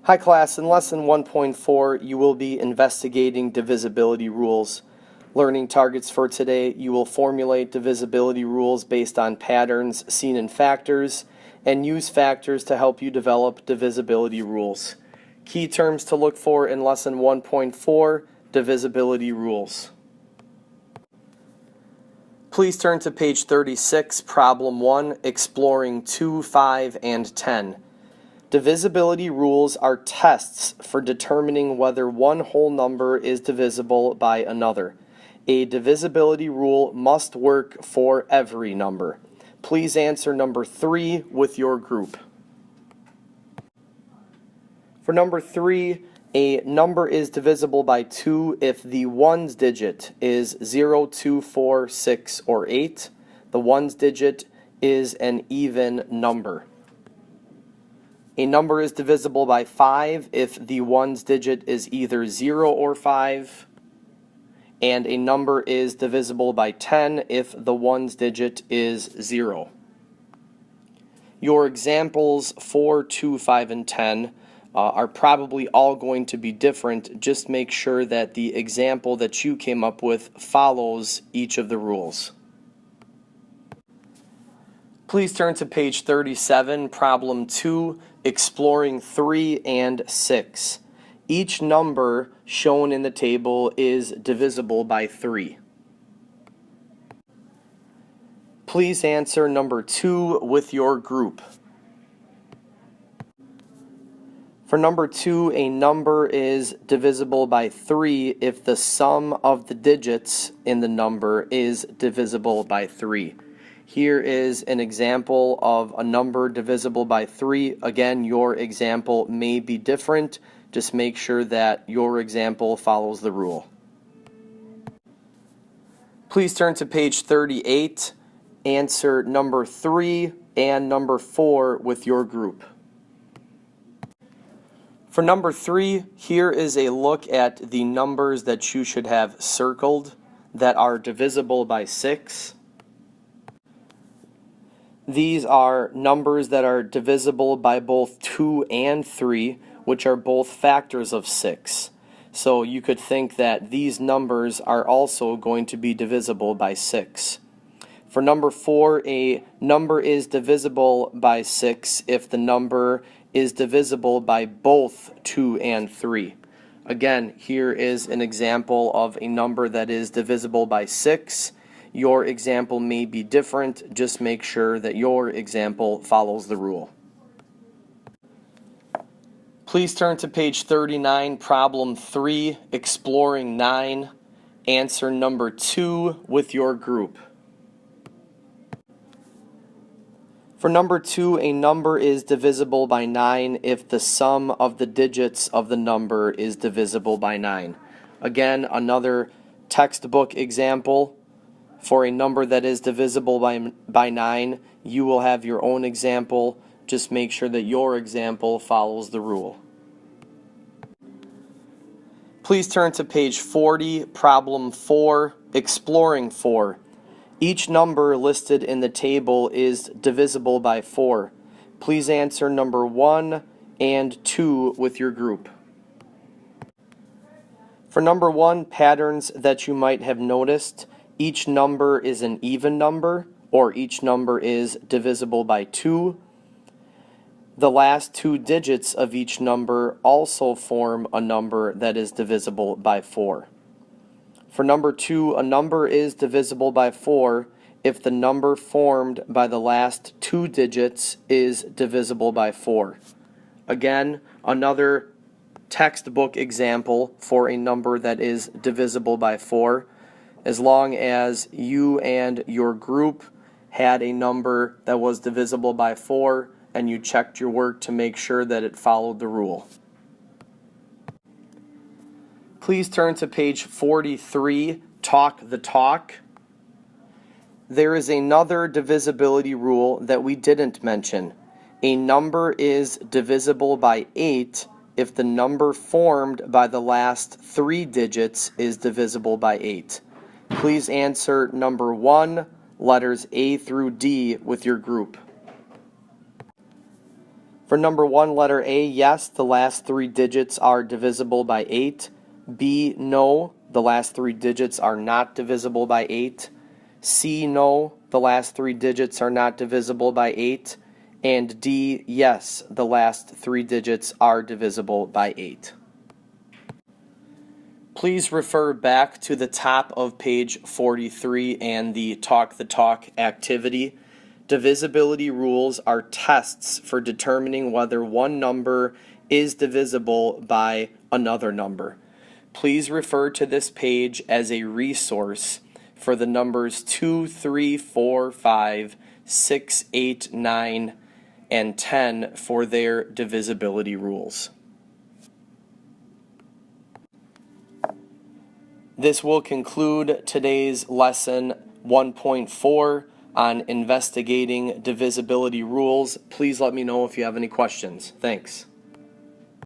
Hi class, in lesson 1.4 you will be investigating divisibility rules. Learning targets for today, you will formulate divisibility rules based on patterns seen in factors and use factors to help you develop divisibility rules. Key terms to look for in lesson 1.4, divisibility rules. Please turn to page 36, problem 1, exploring 2, 5, and 10. Divisibility rules are tests for determining whether one whole number is divisible by another. A divisibility rule must work for every number. Please answer number 3 with your group. For number 3, a number is divisible by 2 if the ones digit is 0, 2, 4, 6, or 8. The ones digit is an even number. A number is divisible by 5 if the ones digit is either 0 or 5, and a number is divisible by 10 if the ones digit is 0. Your examples 4, 2, 5, and 10 are probably all going to be different. Just make sure that the example that you came up with follows each of the rules. Please turn to page 37, problem 2, exploring 3 and 6. Each number shown in the table is divisible by 3. Please answer number 2 with your group. For number 2, a number is divisible by 3 if the sum of the digits in the number is divisible by 3. Here is an example of a number divisible by 3. Again, your example may be different. Just make sure that your example follows the rule. Please turn to page 38. Answer number 3 and number 4 with your group. For number 3, here is a look at the numbers that you should have circled that are divisible by 6. These are numbers that are divisible by both 2 and 3, which are both factors of 6. So you could think that these numbers are also going to be divisible by 6. For number 4, a number is divisible by 6 if the number is divisible by both 2 and 3. Again, here is an example of a number that is divisible by 6. Your example may be different. Just make sure that your example follows the rule. Please turn to page 39, problem 3, exploring 9. Answer number 2 with your group. For number 2, a number is divisible by 9 if the sum of the digits of the number is divisible by 9. Again, another textbook example. For a number that is divisible by 9, you will have your own example. Just make sure that your example follows the rule. Please turn to page 40, problem 4, exploring 4. Each number listed in the table is divisible by 4. Please answer number 1 and 2 with your group. For number 1, patterns that you might have noticed. Each number is an even number, or each number is divisible by 2. The last 2 digits of each number also form a number that is divisible by 4. For number 2, a number is divisible by 4 if the number formed by the last 2 digits is divisible by 4. Again, another textbook example for a number that is divisible by 4. As long as you and your group had a number that was divisible by 4 and you checked your work to make sure that it followed the rule. Please turn to page 43, talk the talk. There is another divisibility rule that we didn't mention. A number is divisible by 8 if the number formed by the last 3 digits is divisible by 8. Please answer number 1, letters A through D with your group. For number 1, letter A, yes, the last 3 digits are divisible by 8. B, no, the last 3 digits are not divisible by 8. C, no, the last 3 digits are not divisible by 8. And D, yes, the last 3 digits are divisible by 8. Please refer back to the top of page 43 and the Talk the Talk activity. Divisibility rules are tests for determining whether one number is divisible by another number. Please refer to this page as a resource for the numbers 2, 3, 4, 5, 6, 8, 9, and 10 for their divisibility rules. This will conclude today's lesson 1.4 on investigating divisibility rules. Please let me know if you have any questions. Thanks.